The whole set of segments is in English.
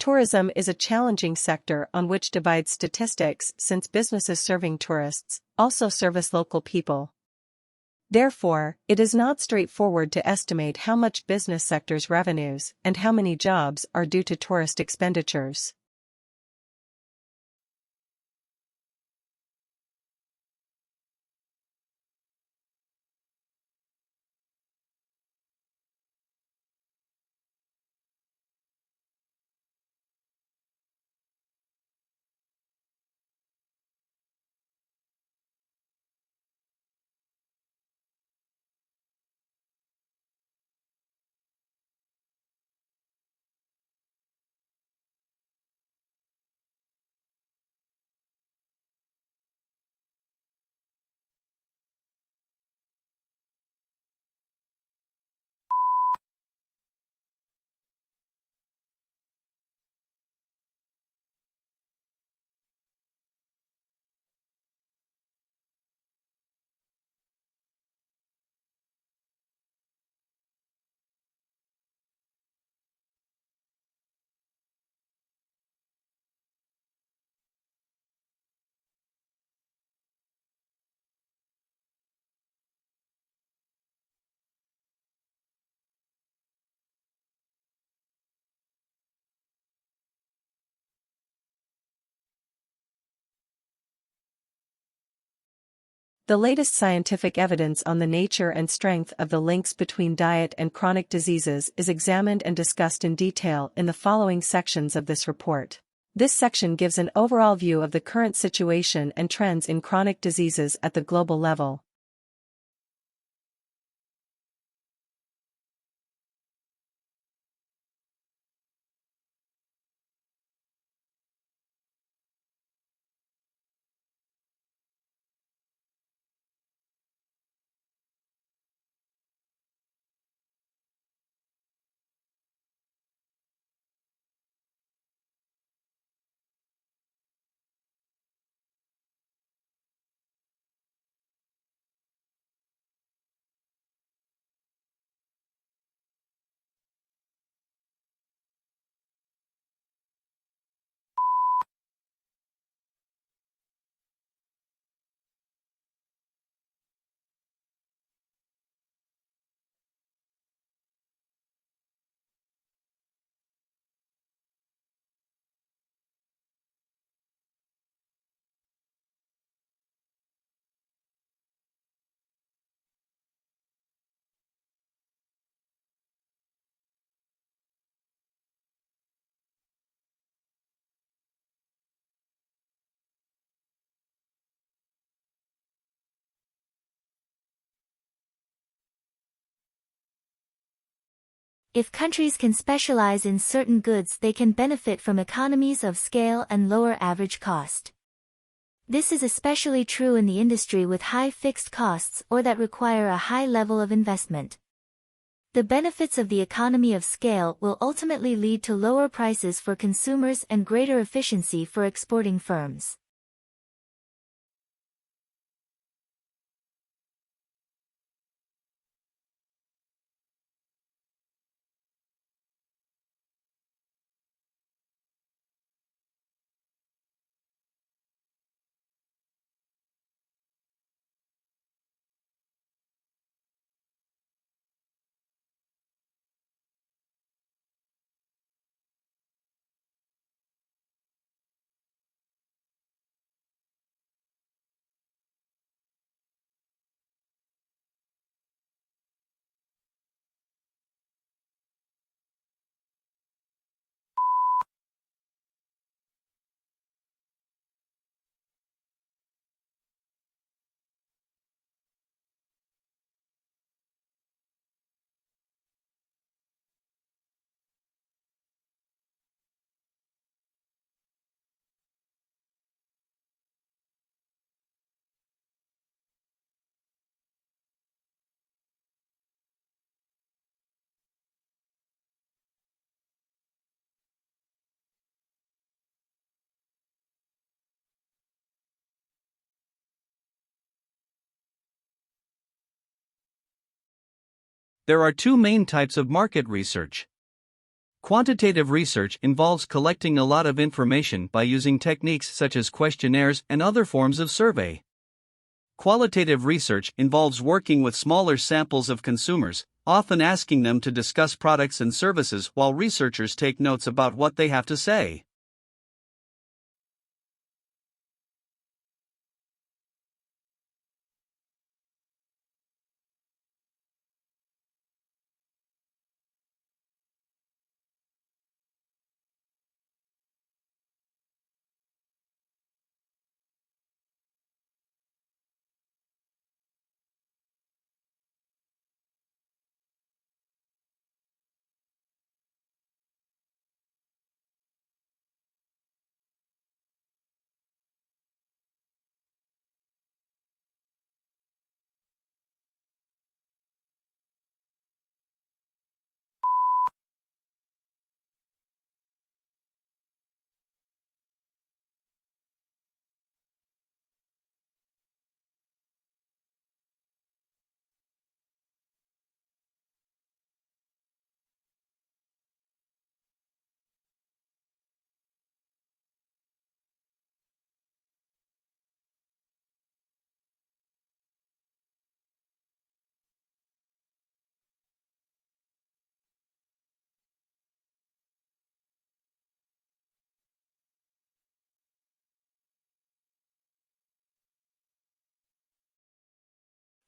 Tourism is a challenging sector on which divides statistics since businesses serving tourists also service local people. Therefore, it is not straightforward to estimate how much business sector's revenues and how many jobs are due to tourist expenditures. The latest scientific evidence on the nature and strength of the links between diet and chronic diseases is examined and discussed in detail in the following sections of this report. This section gives an overall view of the current situation and trends in chronic diseases at the global level. If countries can specialize in certain goods, they can benefit from economies of scale and lower average cost. This is especially true in the industry with high fixed costs or that require a high level of investment. The benefits of the economy of scale will ultimately lead to lower prices for consumers and greater efficiency for exporting firms. There are two main types of market research. Quantitative research involves collecting a lot of information by using techniques such as questionnaires and other forms of survey. Qualitative research involves working with smaller samples of consumers, often asking them to discuss products and services while researchers take notes about what they have to say.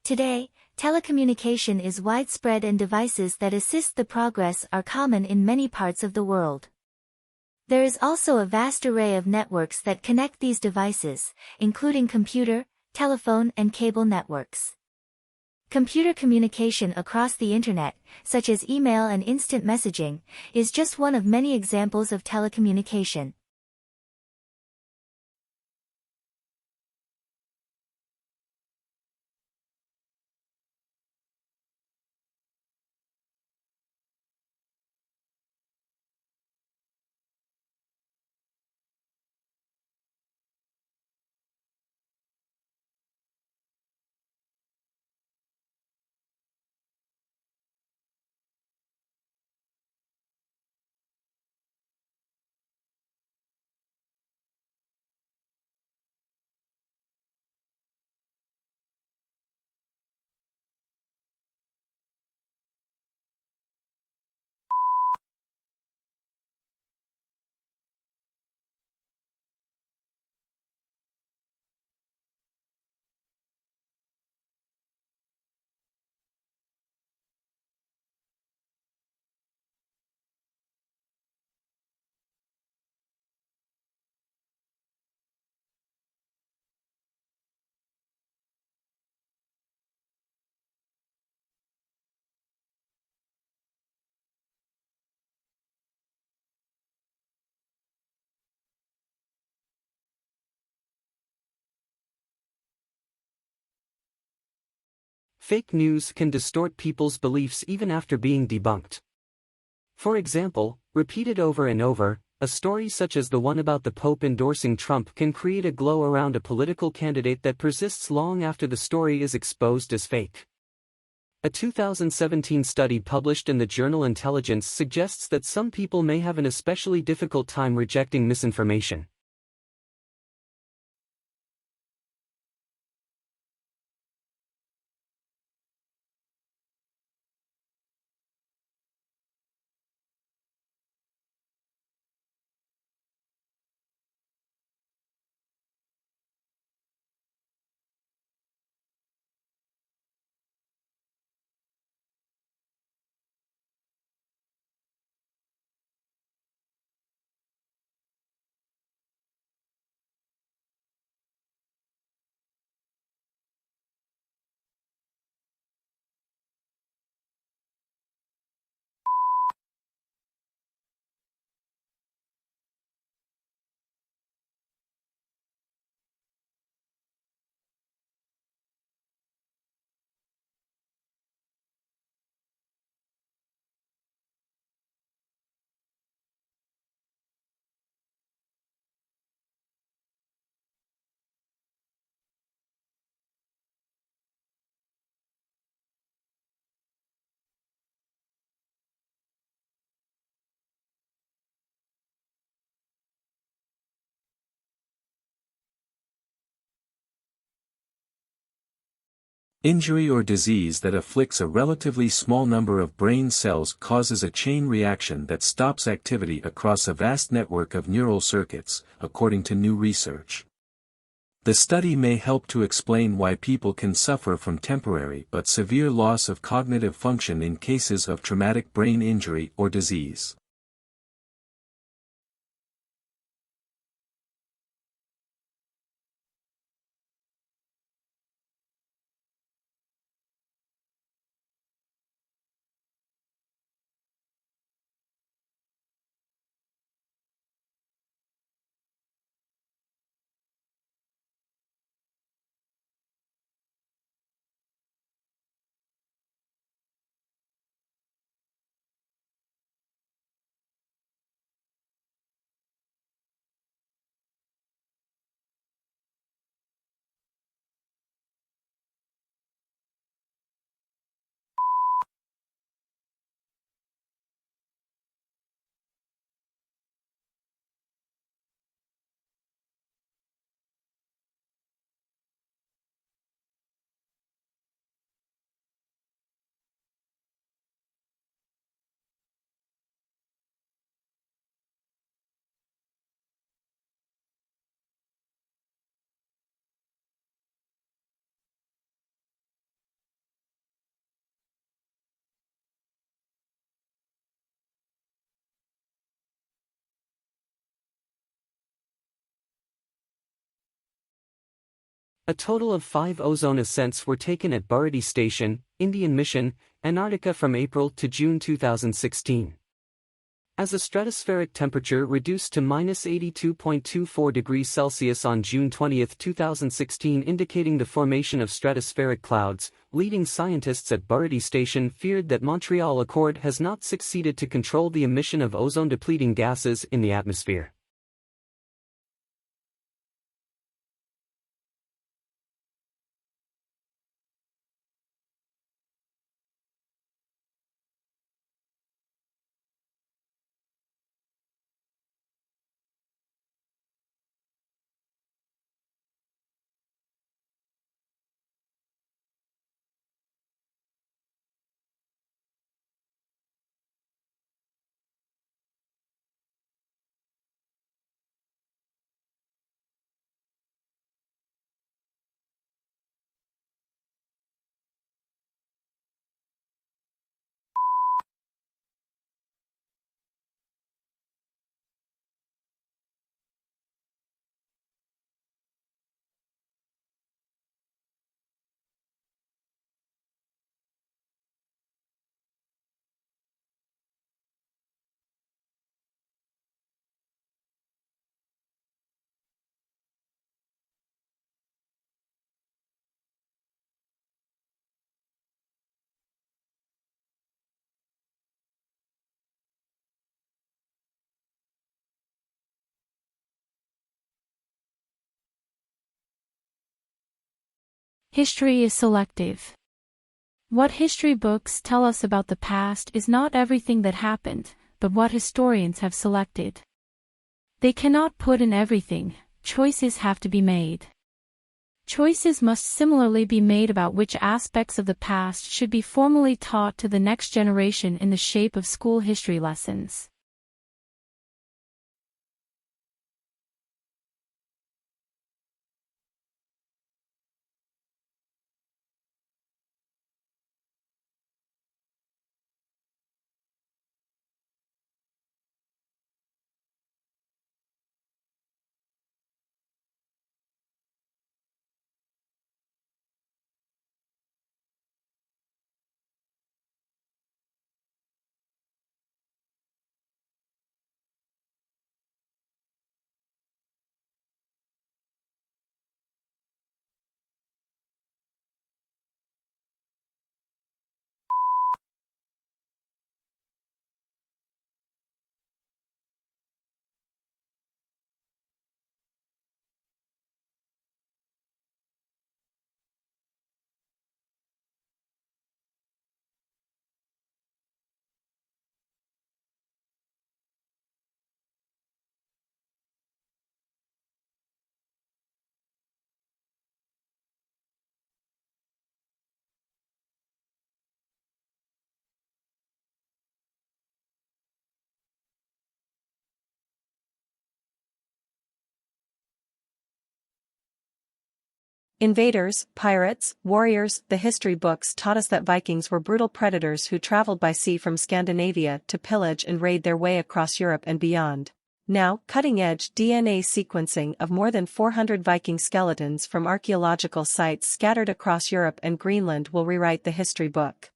Today, telecommunication is widespread and devices that assist the progress are common in many parts of the world. There is also a vast array of networks that connect these devices, including computer, telephone and cable networks. Computer communication across the Internet, such as email and instant messaging, is just one of many examples of telecommunication. Fake news can distort people's beliefs even after being debunked. For example, repeated over and over, a story such as the one about the Pope endorsing Trump can create a glow around a political candidate that persists long after the story is exposed as fake. A 2017 study published in the journal Intelligence suggests that some people may have an especially difficult time rejecting misinformation. Injury or disease that afflicts a relatively small number of brain cells causes a chain reaction that stops activity across a vast network of neural circuits, according to new research. The study may help to explain why people can suffer from temporary but severe loss of cognitive function in cases of traumatic brain injury or disease. A total of 5 ozone ascents were taken at Buradi Station, Indian Mission, Antarctica from April to June 2016. As the stratospheric temperature reduced to -82.24 degrees Celsius on June 20, 2016, indicating the formation of stratospheric clouds, leading scientists at Buradi Station feared that Montreal Accord has not succeeded to control the emission of ozone-depleting gases in the atmosphere. History is selective. What history books tell us about the past is not everything that happened, but what historians have selected. They cannot put in everything, choices have to be made. Choices must similarly be made about which aspects of the past should be formally taught to the next generation in the shape of school history lessons. Invaders, pirates, warriors. The history books taught us that Vikings were brutal predators who traveled by sea from Scandinavia to pillage and raid their way across Europe and beyond. Now, cutting-edge DNA sequencing of more than 400 Viking skeletons from archaeological sites scattered across Europe and Greenland will rewrite the history book.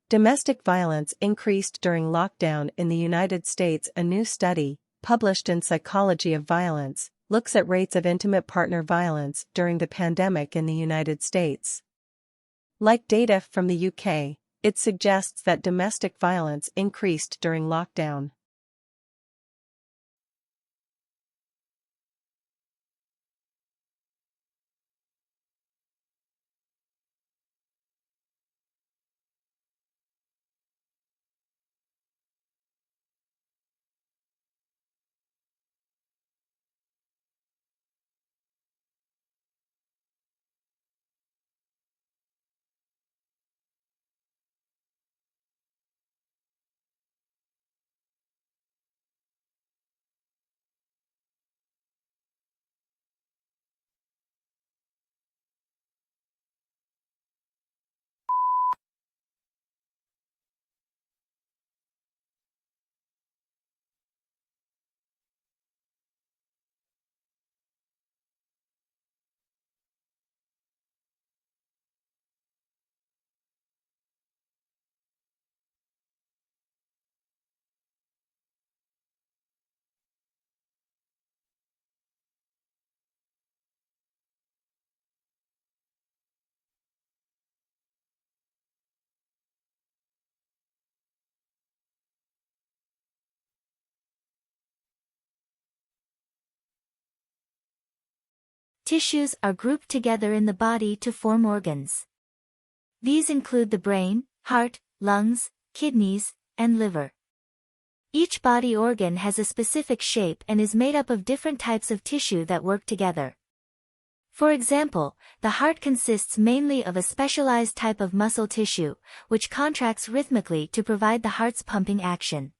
Domestic violence increased during lockdown in the United States. A new study, published in Psychology of Violence, looks at rates of intimate partner violence during the pandemic in the United States. Like data from the UK, it suggests that domestic violence increased during lockdown. Tissues are grouped together in the body to form organs. These include the brain, heart, lungs, kidneys, and liver. Each body organ has a specific shape and is made up of different types of tissue that work together. For example, the heart consists mainly of a specialized type of muscle tissue, which contracts rhythmically to provide the heart's pumping action.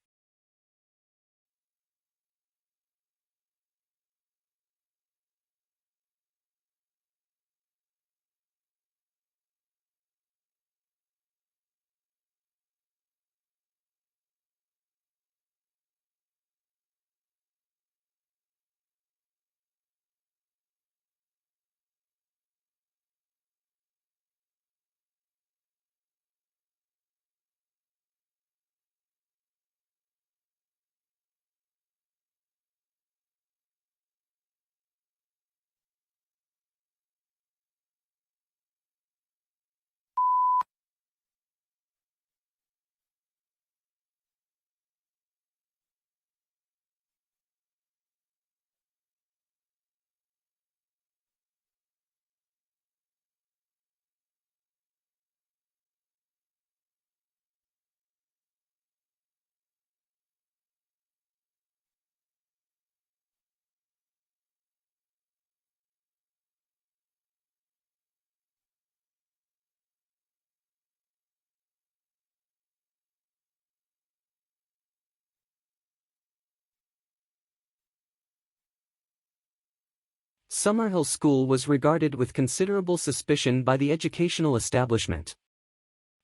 Summerhill School was regarded with considerable suspicion by the educational establishment.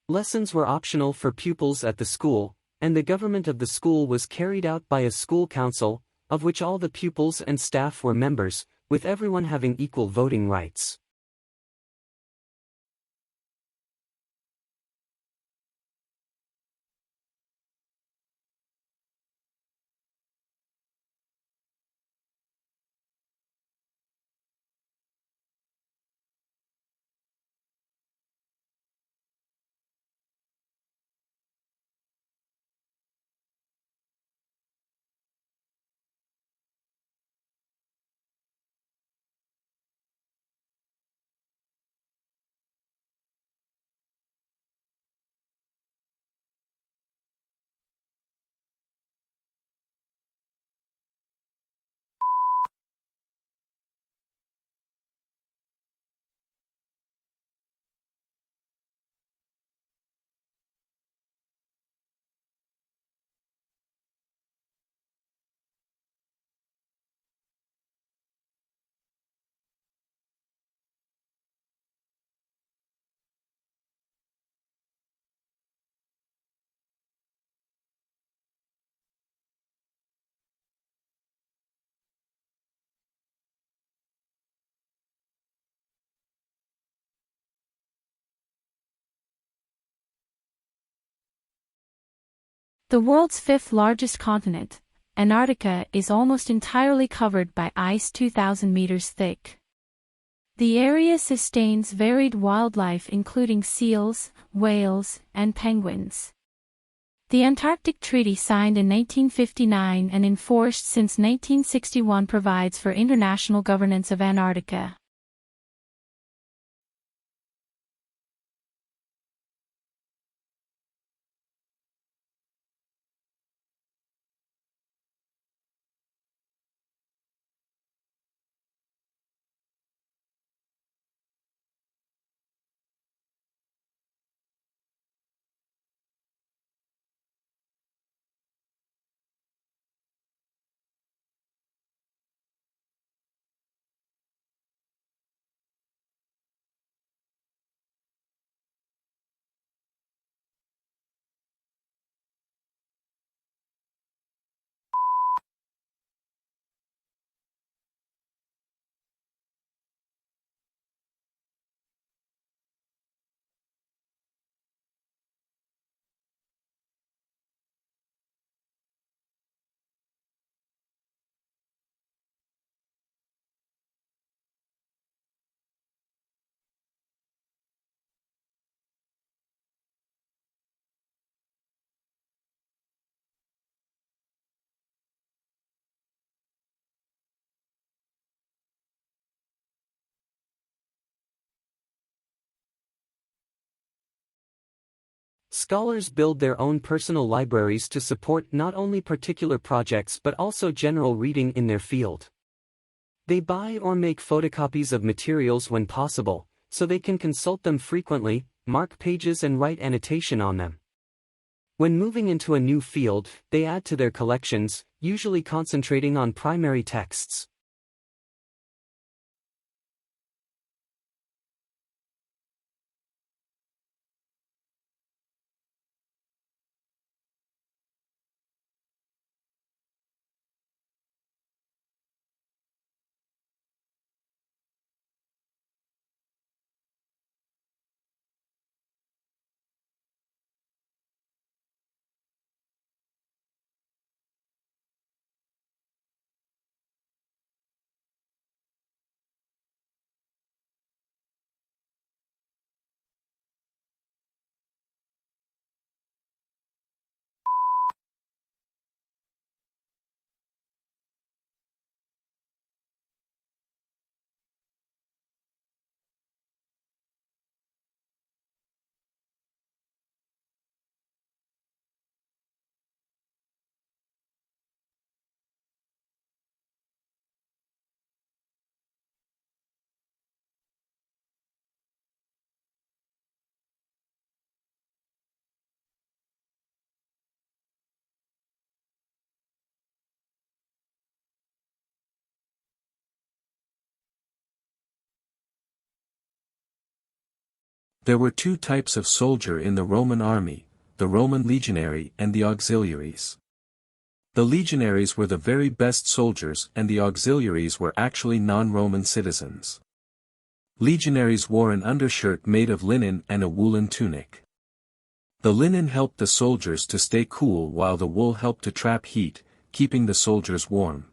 Lessons were optional for pupils at the school, and the government of the school was carried out by a school council, of which all the pupils and staff were members, with everyone having equal voting rights. The world's fifth largest continent, Antarctica, is almost entirely covered by ice 2,000 meters thick. The area sustains varied wildlife including seals, whales, and penguins. The Antarctic Treaty, signed in 1959 and enforced since 1961, provides for international governance of Antarctica. Scholars build their own personal libraries to support not only particular projects but also general reading in their field. They buy or make photocopies of materials when possible, so they can consult them frequently, mark pages and write annotation on them. When moving into a new field, they add to their collections, usually concentrating on primary texts. There were two types of soldier in the Roman army, the Roman legionary and the auxiliaries. The legionaries were the very best soldiers and the auxiliaries were actually non-Roman citizens. Legionaries wore an undershirt made of linen and a woolen tunic. The linen helped the soldiers to stay cool while the wool helped to trap heat, keeping the soldiers warm.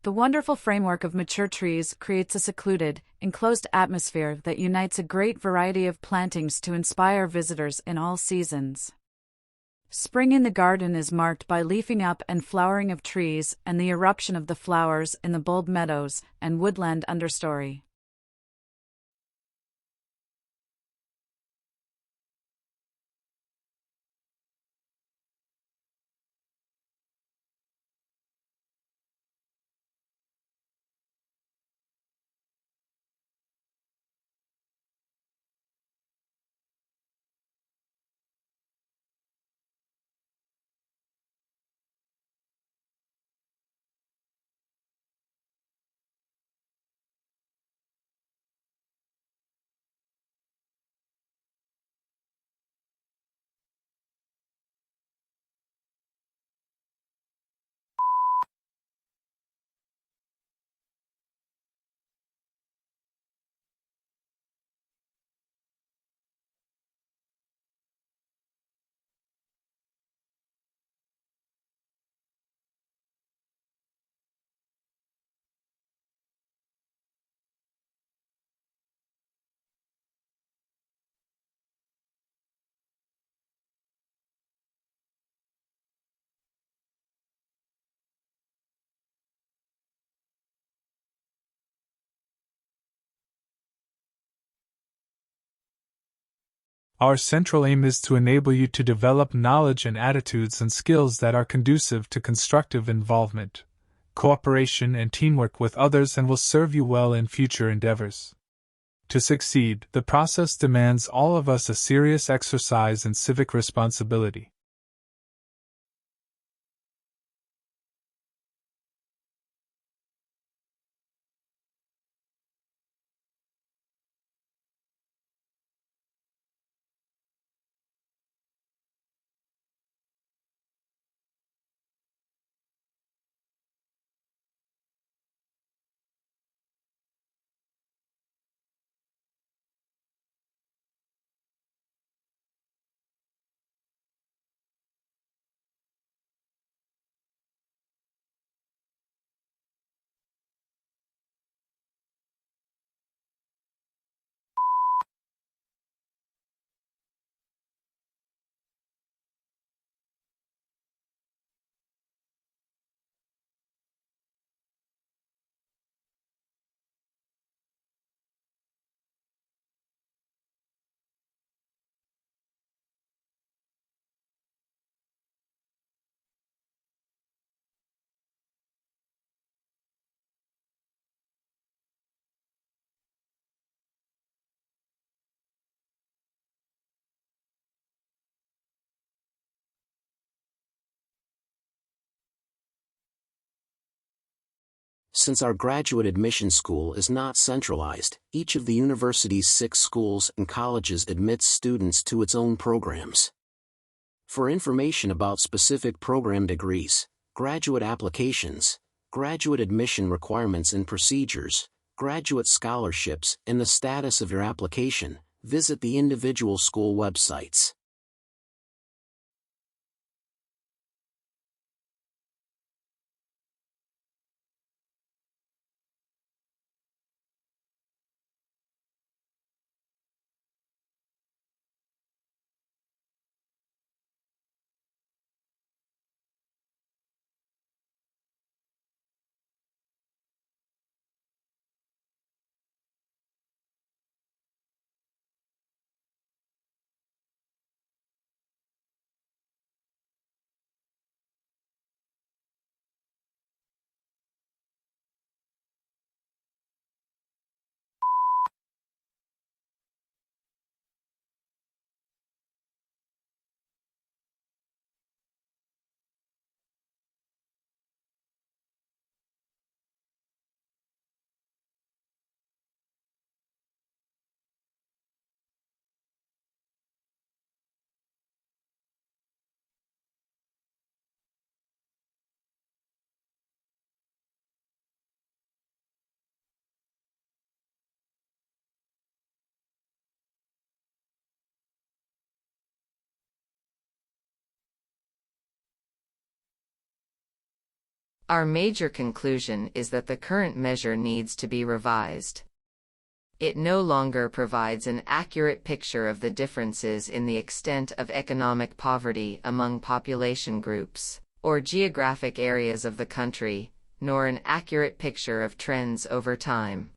The wonderful framework of mature trees creates a secluded, enclosed atmosphere that unites a great variety of plantings to inspire visitors in all seasons. Spring in the garden is marked by leafing up and flowering of trees and the eruption of the flowers in the bulb meadows and woodland understory. Our central aim is to enable you to develop knowledge and attitudes and skills that are conducive to constructive involvement, cooperation, and teamwork with others and will serve you well in future endeavors. To succeed, the process demands all of us a serious exercise in civic responsibility. Since our graduate admission school is not centralized, each of the university's 6 schools and colleges admits students to its own programs. For information about specific program degrees, graduate applications, graduate admission requirements and procedures, graduate scholarships, and the status of your application, visit the individual school websites. Our major conclusion is that the current measure needs to be revised. It no longer provides an accurate picture of the differences in the extent of economic poverty among population groups, or geographic areas of the country, nor an accurate picture of trends over time.